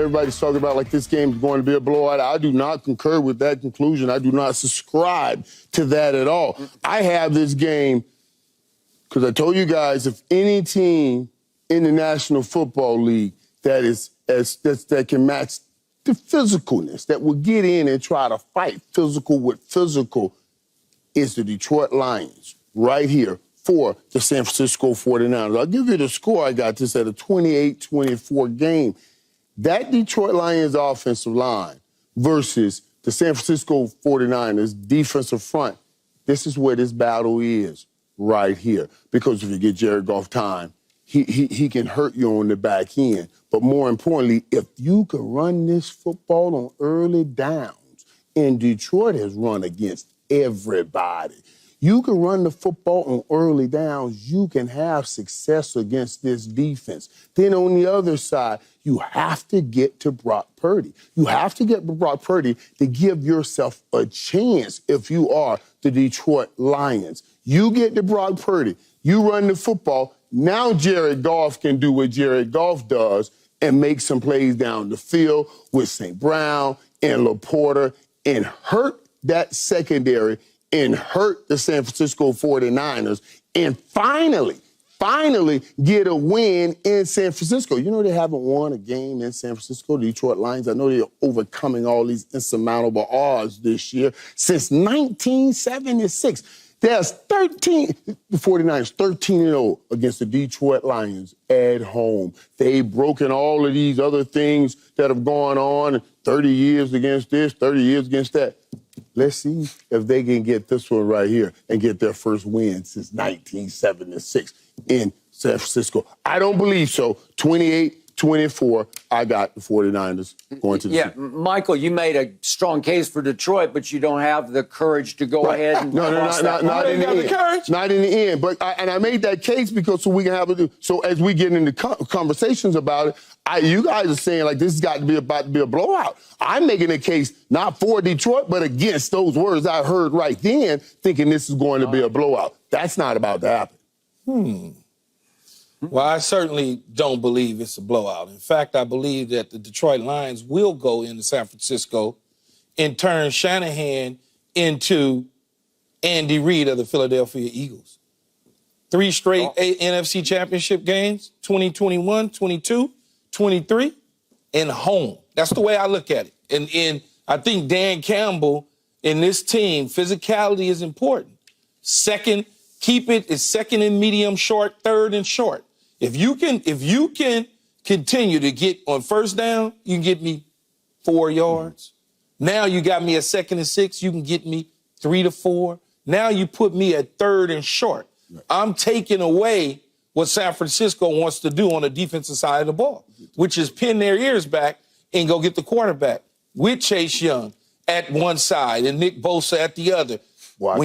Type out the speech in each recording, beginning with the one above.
everybody's talking about like this game is going to be a blowout. I do not concur with that conclusion. I do not subscribe to that at all. I have this game because I told you guys, if any team in the National Football League that can match the physicalness, that will get in and try to fight physical with physical, is the Detroit Lions right here for the San Francisco 49ers. I'll give you the score. I got this at a 28-24 game. That Detroit Lions offensive line versus the San Francisco 49ers defensive front, this is where this battle is right here. Because if you get Jared Goff time, he can hurt you on the back end. But more importantly, if you can run this football on early downs, and Detroit has run against everybody. You can run the football on early downs. You can have success against this defense. Then on the other side, you have to get to Brock Purdy. You have to get to Brock Purdy to give yourself a chance if you are the Detroit Lions. You get to Brock Purdy. You run the football. Now Jared Goff can do what Jared Goff does and make some plays down the field with St. Brown and LaPorta and hurt that secondary and hurt the San Francisco 49ers and finally get a win in San Francisco. You know they haven't won a game in San Francisco, the Detroit Lions. I know they're overcoming all these insurmountable odds this year. Since 1976, there's the 49ers 13-0 against the Detroit Lions at home. They've broken all of these other things that have gone on, 30 years against this, 30 years against that. Let's see if they can get this one right here and get their first win since 1976 in San Francisco. I don't believe so. 28-24, I got the 49ers going to the Super Bowl. Michael, you made a strong case for Detroit, but you don't have the courage to go ahead and not in the end. Not in the end. But I made that case because so we can have it. So as we get into conversations about it, you guys are saying like this has got to be about to be a blowout. I'm making a case not for Detroit, but against those words I heard right then, thinking this is going to be a blowout. That's not about to happen. Well, I certainly don't believe it's a blowout. In fact, I believe that the Detroit Lions will go into San Francisco and turn Shanahan into Andy Reid of the Philadelphia Eagles. 3 straight NFC Championship games, 2021, 22, 23, and home. That's the way I look at it. And I think Dan Campbell and this team, physicality is important. Second, keep it as second and medium short, third and short. If you can continue to get on first down, you can get me 4 yards. Now you got me at 2nd and 6, you can get me 3 to 4. Now you put me at 3rd and short. Right. I'm taking away what San Francisco wants to do on the defensive side of the ball, which is pin their ears back and go get the quarterback with Chase Young at one side and Nick Bosa at the other. Well,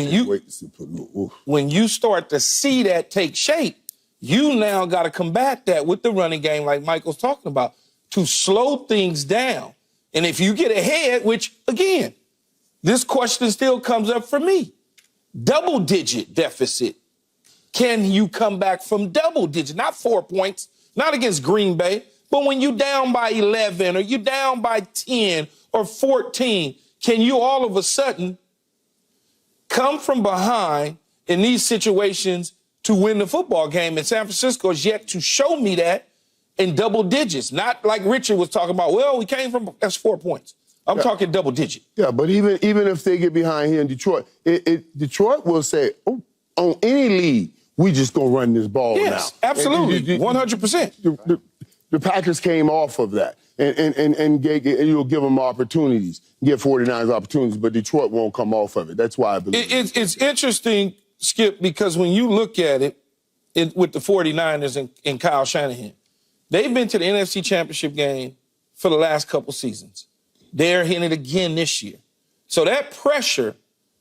when you start to see that take shape, you now got to combat that with the running game like Michael's talking about to slow things down. And if you get ahead, which, again, this question still comes up for me, double-digit deficit. Can you come back from double-digit? Not 4 points, not against Green Bay, but when you down by 11 or you down by 10 or 14, can you all of a sudden come from behind in these situations to win the football game? And San Francisco is yet to show me that in double digits. Not like Richard was talking about, well, we came from, that's 4 points. I'm talking double digit. Yeah, but even if they get behind here in Detroit, Detroit will say, oh, on any lead, we just going to run this ball now. Yes, absolutely, 100%. The Packers came off of that. And you'll give them opportunities, give 49ers opportunities, but Detroit won't come off of it. That's why I believe it's interesting, Skip, because when you look at it with the 49ers and Kyle Shanahan, they've been to the NFC Championship game for the last couple seasons. They're in it again this year. So that pressure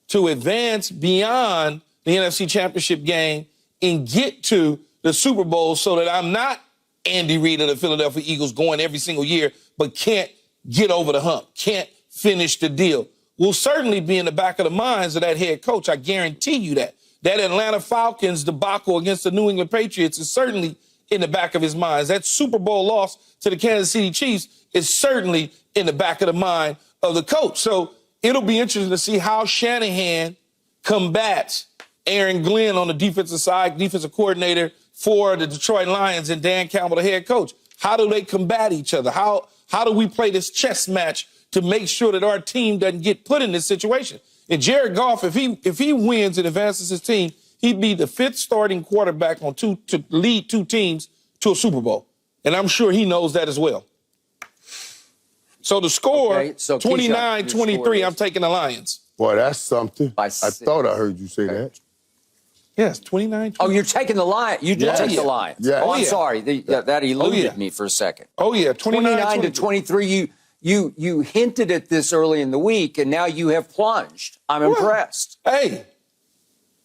to advance beyond the NFC Championship game and get to the Super Bowl so that I'm not Andy Reid of the Philadelphia Eagles going every single year, but can't get over the hump, can't finish the deal, will certainly be in the back of the minds of that head coach. I guarantee you that. That Atlanta Falcons debacle against the New England Patriots is certainly in the back of his mind. That Super Bowl loss to the Kansas City Chiefs is certainly in the back of the mind of the coach. So it'll be interesting to see how Shanahan combats Aaron Glenn on the defensive side, defensive coordinator for the Detroit Lions, and Dan Campbell, the head coach. How do they combat each other? How do we play this chess match to make sure that our team doesn't get put in this situation? And Jared Goff, if he wins and advances his team, he'd be the 5th starting quarterback to lead 2 teams to a Super Bowl. And I'm sure he knows that as well. So the score, Okay, so 29-23, I'm taking the Lions. Boy, that's something. By I 6. thought I heard you say that. Yes, 29-23. Oh, you're taking the Lions. You did Yes. take the Lions. Yes. Oh, I'm Yeah. sorry. That eluded yeah. me for a second. Oh, yeah, 29-23. You hinted at this early in the week, and now you have plunged. I'm impressed. Hey,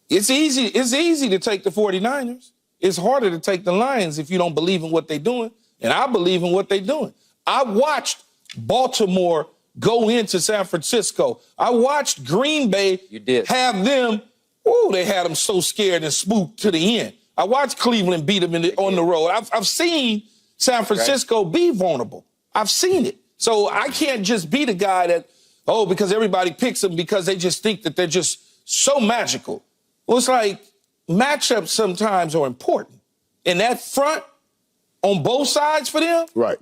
it's easy to take the 49ers. It's harder to take the Lions if you don't believe in what they're doing. And I believe in what they're doing. I watched Baltimore go into San Francisco. I watched Green Bay have them. Oh, they had them so scared and spooked to the end. I watched Cleveland beat them on the road. I've seen San Francisco be vulnerable. I've seen it. So I can't just be the guy that, because everybody picks them because they just think that they're just so magical. Well, it's like matchups sometimes are important. And that front on both sides for them Right.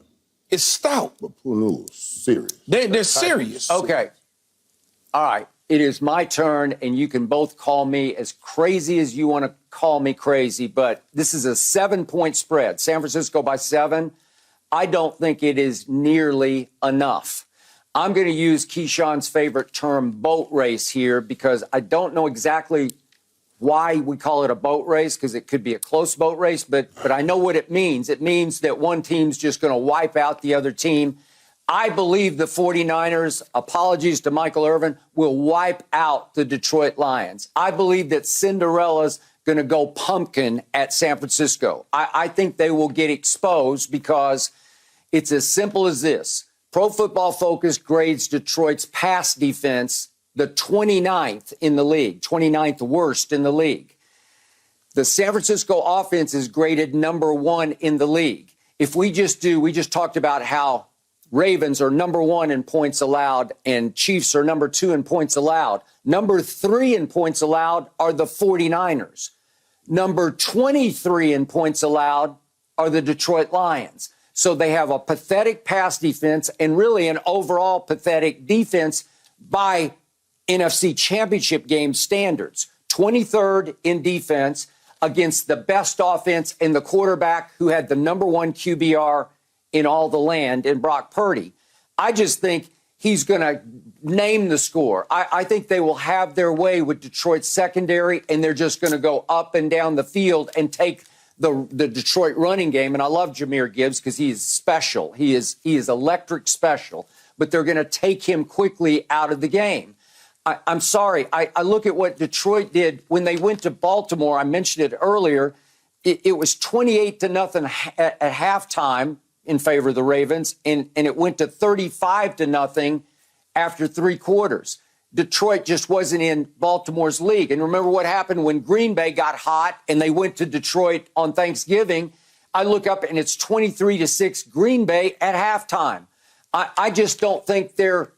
is stout. But who knows? Serious. They're serious. Okay. All right. It is my turn, and you can both call me as crazy as you want to call me crazy, but this is a 7-point spread. San Francisco by 7. I don't think it is nearly enough. I'm going to use Keyshawn's favorite term, boat race, here, because I don't know exactly why we call it a boat race, because it could be a close boat race, but I know what it means. It means that one team's just going to wipe out the other team. I believe the 49ers, apologies to Michael Irvin, will wipe out the Detroit Lions. I believe that Cinderella's going to go pumpkin at San Francisco. I think they will get exposed because it's as simple as this. Pro Football Focus grades Detroit's pass defense the 29th in the league, 29th worst in the league. The San Francisco offense is graded number 1 in the league. If we just talked about how Ravens are number 1 in points allowed and Chiefs are number 2 in points allowed. Number 3 in points allowed are the 49ers. Number 23 in points allowed are the Detroit Lions. So they have a pathetic pass defense and really an overall pathetic defense by NFC Championship Game standards. 23rd in defense against the best offense and the quarterback who had the number 1 QBR in all the land in Brock Purdy. I just think he's going to name the score. I think they will have their way with Detroit's secondary, and they're just going to go up and down the field and take the Detroit running game. And I love Jahmyr Gibbs because he is special. He is electric special. But they're going to take him quickly out of the game. I'm sorry. I look at what Detroit did when they went to Baltimore. I mentioned it earlier. It was 28-0 at halftime in favor of the Ravens, and it went to 35-0 after 3 quarters. Detroit just wasn't in Baltimore's league. And remember what happened when Green Bay got hot and they went to Detroit on Thanksgiving. I look up and it's 23-6 Green Bay at halftime. I just don't think they're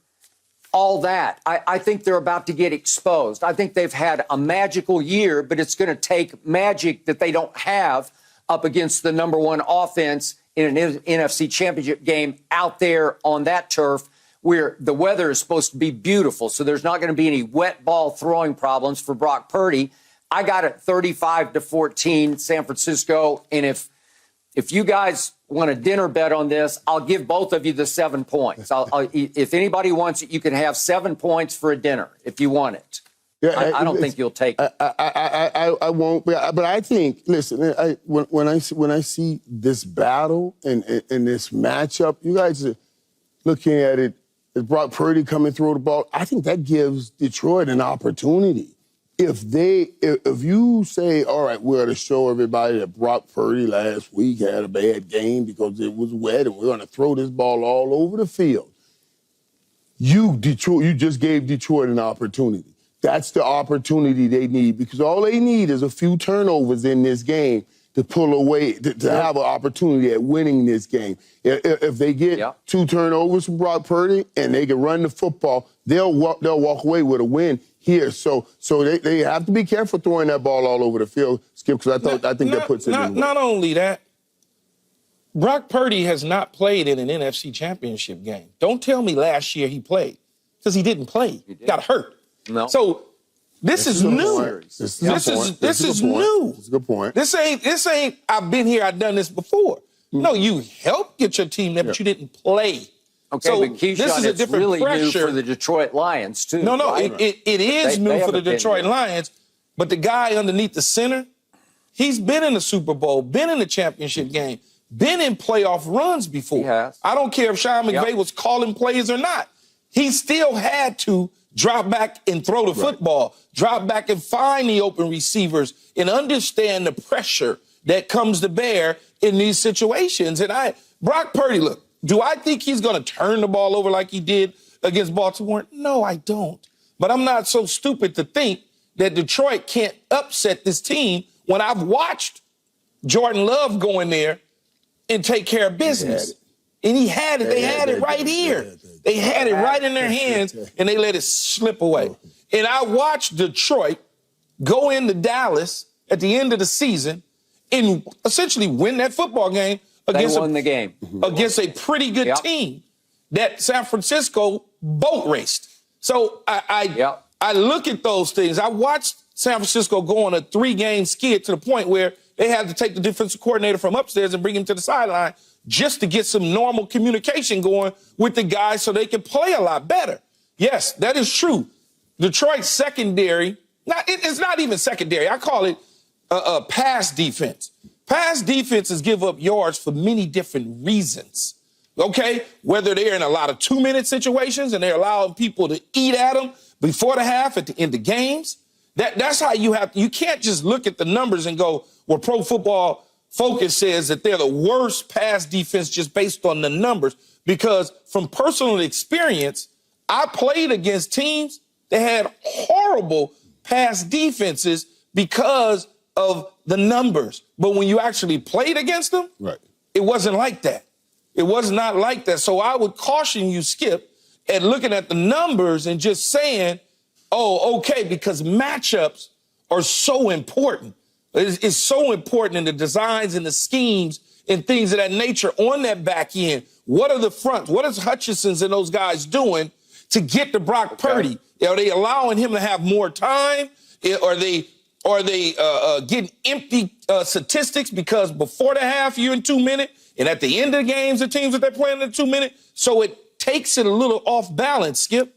all that. I think they're about to get exposed. I think they've had a magical year, but it's going to take magic that they don't have up against the number 1 offense in an NFC Championship game out there on that turf where the weather is supposed to be beautiful. So there's not going to be any wet ball throwing problems for Brock Purdy. I got it 35-14 San Francisco. And if you guys want a dinner bet on this, I'll give both of you the 7 points. If anybody wants it, you can have 7 points for a dinner if you want it. Yeah, I don't think you'll take it. I won't. But I think, listen, when I see this battle and this matchup, you guys are looking at it as Brock Purdy coming through the ball. I think that gives Detroit an opportunity. If you say, all right, we're going to show everybody that Brock Purdy last week had a bad game because it was wet and we're going to throw this ball all over the field. You just gave Detroit an opportunity. That's the opportunity they need because all they need is a few turnovers in this game to pull away, to have an opportunity at winning this game. If they get 2 turnovers from Brock Purdy and they can run the football, they'll walk away with a win here. So they have to be careful throwing that ball all over the field, Skip, because I think that puts it in the way. Not only that, Brock Purdy has not played in an NFC Championship game. Don't tell me last year he played, because he didn't play. He got hurt. No. So this is new. This is new. That's a good point. This ain't I've been here, I've done this before. Mm-hmm. No, you helped get your team there, but you didn't play. Okay, so but Keyshawn, this is a it's different really pressure. new for the Detroit Lions, too. No, right? it is new for the Detroit Lions, but the guy underneath the center, he's been in the Super Bowl, been in the championship game, been in playoff runs before. He has. I don't care if Sean McVay was calling plays or not. He still had to drop back and throw the football, drop back and find the open receivers and understand the pressure that comes to bear in these situations. And Brock Purdy, look, do I think he's going to turn the ball over like he did against Baltimore? No, I don't. But I'm not so stupid to think that Detroit can't upset this team when I've watched Jordan Love go in there and take care of business. And he had it. They had it right here. They had it right in their hands, and they let it slip away. And I watched Detroit go into Dallas at the end of the season and essentially win that football game against a pretty good team that San Francisco boat raced. So I look at those things. I watched San Francisco go on a 3-game skid to the point where they had to take the defensive coordinator from upstairs and bring him to the sideline just to get some normal communication going with the guys so they can play a lot better. Yes, that is true. Detroit's secondary, it's not even secondary. I call it a pass defense. Pass defenses give up yards for many different reasons, okay? Whether they're in a lot of 2-minute situations and they're allowing people to eat at them before the half at the end of games. That's how you can't just look at the numbers and go, well, Pro Football Focus says that they're the worst pass defense just based on the numbers, because from personal experience, I played against teams that had horrible pass defenses because of the numbers. But when you actually played against them, it wasn't like that. It was not like that. So I would caution you, Skip, at looking at the numbers and just saying, oh, okay, because matchups are so important. It's so important in the designs and the schemes and things of that nature on that back end. What are the fronts? What is Hutchinson's and those guys doing to get to Brock Purdy? Are they allowing him to have more time? Are they getting empty statistics because before the half you're in 2 minutes, and at the end of the games, the teams that they're playing in 2 minutes? So it takes it a little off balance, Skip.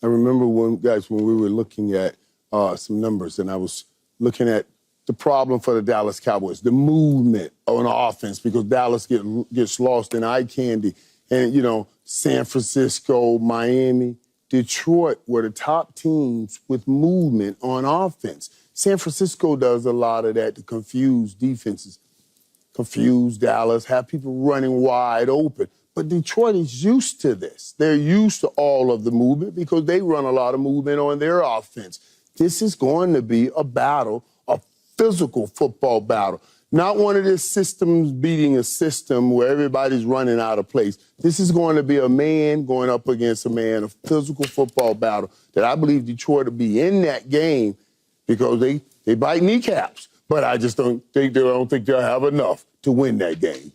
I remember when we were looking at some numbers, and I was looking at the problem for the Dallas Cowboys, the movement on offense, because Dallas gets lost in eye candy. And, San Francisco, Miami, Detroit were the top teams with movement on offense. San Francisco does a lot of that to confuse defenses, confuse Dallas, have people running wide open. But Detroit is used to this. They're used to all of the movement because they run a lot of movement on their offense. This is going to be a battle, a physical football battle. Not one of these systems beating a system where everybody's running out of place. This is going to be a man going up against a man, a physical football battle that I believe Detroit will be in that game because they bite kneecaps. But I just don't think they'll have enough to win that game.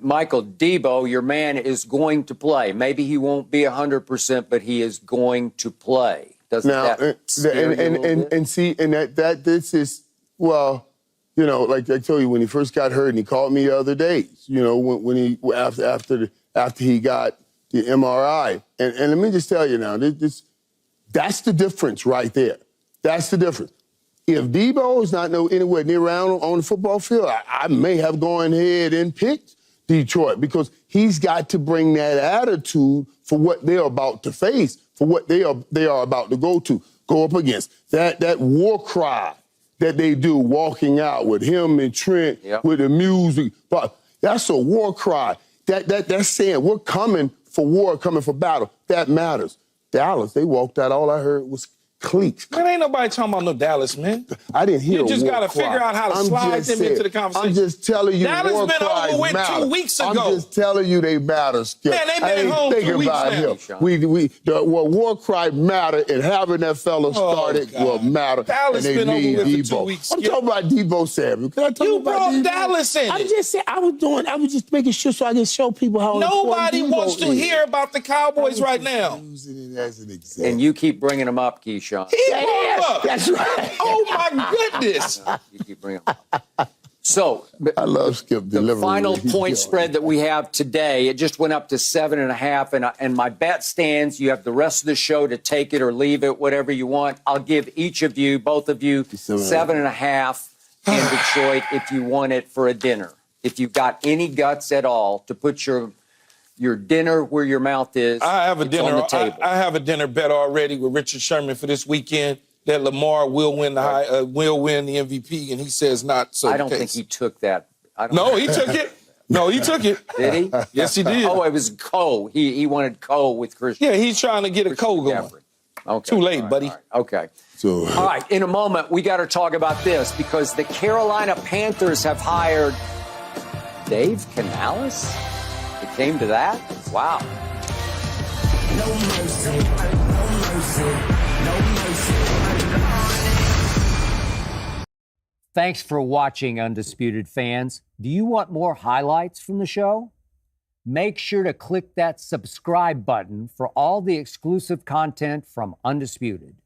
Michael, Debo, your man, is going to play. Maybe he won't be 100%, but he is going to play. Doesn't that scare you a little bit? This is, well, like I told you, when he first got hurt, and he called me the other day, when he after he got the MRI. And let me just tell you now, that's the difference right there. That's the difference. If Debo is not anywhere near around on the football field, I may have gone ahead and picked Detroit, because he's got to bring that attitude for what they're about to face, for what they are about to go up against. That war cry that they do walking out with him and Trent with the music. But that's a war cry. That's saying we're coming for war, coming for battle. That matters. Dallas, they walked out. All I heard was Cliques. Man, ain't nobody talking about no Dallas, man. I didn't hear You just war got to cry. figure out how to I'm slide just them saying, into the conversation. I'm just telling you, Dallas war been cries over with matter. 2 weeks ago. I'm just telling you they matter, Skip. Man, they been I at ain't home 2 thinking weeks about now. him. War cry matter, and having that fella started God. will matter. Dallas and they been over need with for 2 Debo. weeks, I'm Skip. talking about Debo Samuel. Can I talk You about brought Debo? Dallas in I'm it. just saying, I was just making sure so I can show people how Nobody important Debo wants to is. hear about the Cowboys right now. Using it as an example. And you keep bringing them up, Keyshawn. He brought them up. That's right. Oh, my goodness. You keep bringing them up. So I love Skip the delivering. final He's point killing spread it. that we have today, it just went up to 7.5, and my bet stands. You have the rest of the show to take it or leave it, whatever you want. I'll give each of you, both of you, 7.5 in Detroit if you want it for a dinner. If you've got any guts at all to put your dinner where your mouth is, I have a it's dinner on the table. I have a dinner bet already with Richard Sherman for this weekend that Lamar will win the MVP, and he says not so. I don't think he took that. No, he took it. No, he took it. Did he? Yes, he did. Oh, it was Co. He wanted Co with Christian. Yeah, he's trying to get a co going. Okay. Too late, All right, buddy. all right. Okay. So, All right, in a moment, we got to talk about this because the Carolina Panthers have hired Dave Canales. It came to that? Wow. No mercy, no mercy, no mercy. Thanks for watching, Undisputed fans. Do you want more highlights from the show? Make sure to click that subscribe button for all the exclusive content from Undisputed.